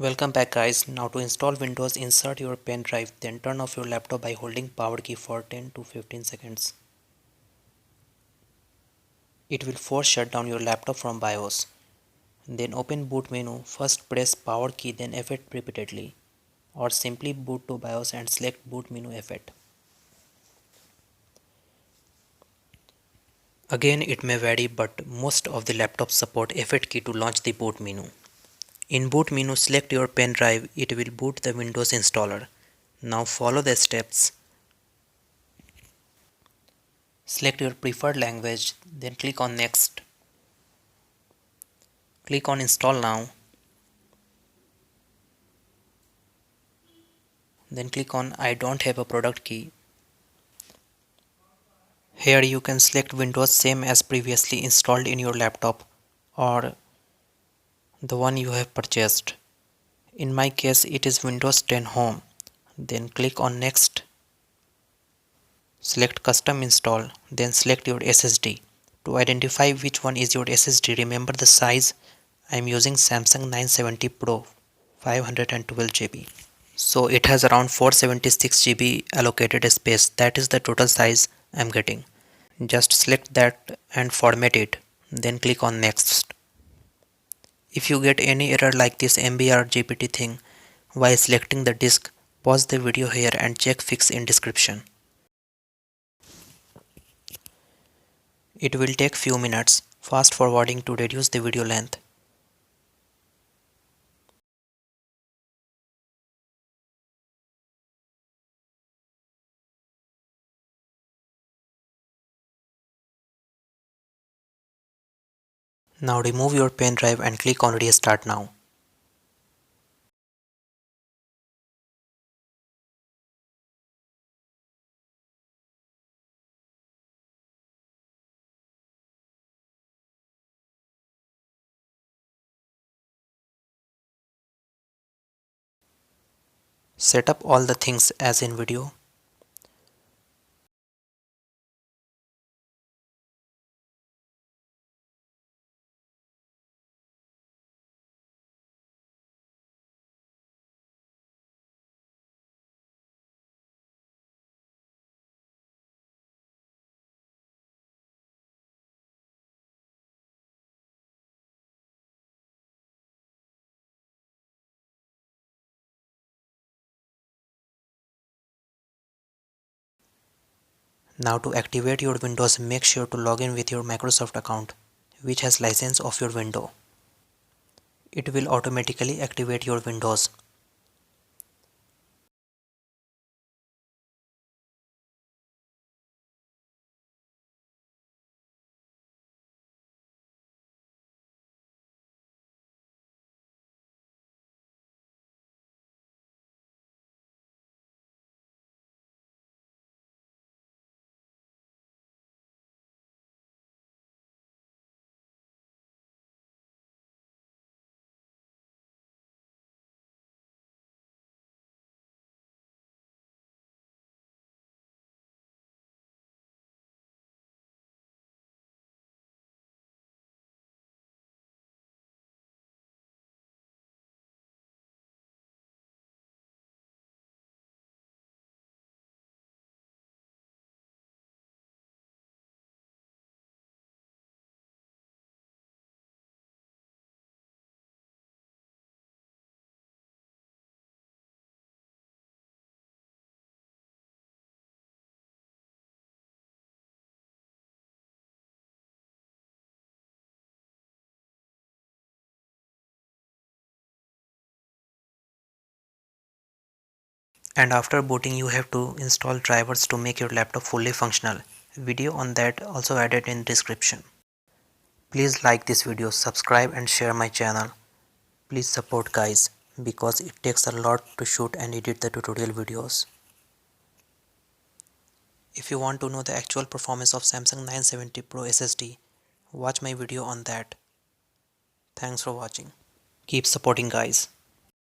Welcome back guys. Now to install Windows, insert your pen drive, then turn off your laptop by holding power key for 10 to 15 seconds. It will force shut down your laptop from BIOS. Then open boot menu, first press power key then F8 repeatedly, or simply boot to BIOS and select boot menu F8. Again it may vary, but most of the laptops support F8 key to launch the boot menu. In boot menu select your pen drive, it will boot the Windows installer. Now follow the steps. Select your preferred language, then click on Next. Click on Install Now. Then click on I don't have a product key. Here you can select Windows same as previously installed in your laptop or the one you have purchased. In my case it is Windows 10 Home. Then click on Next. Select Custom Install, then select your SSD. To identify which one is your SSD, remember the size. I am using Samsung 970 Pro 512 GB. So it has around 476 GB allocated space. That is the total size I am getting. Just select that and format it. Then click on Next. If you get any error like this MBR GPT thing while selecting the disk, pause the video here and check fix in description. It will take few minutes. Fast forwarding to reduce the video length. Now remove your pen drive and click on Restart Now. Set up all the things as in video. Now to activate your Windows, make sure to log in with your Microsoft account, which has license of your window. It will automatically activate your Windows. And after booting you have to install drivers to make your laptop fully functional. Video on that also added in description. Please like this video, subscribe and share my channel. Please support guys, because it takes a lot to shoot and edit the tutorial videos. If you want to know the actual performance of Samsung 970 Pro SSD, watch my video on that. Thanks for watching. Keep supporting guys.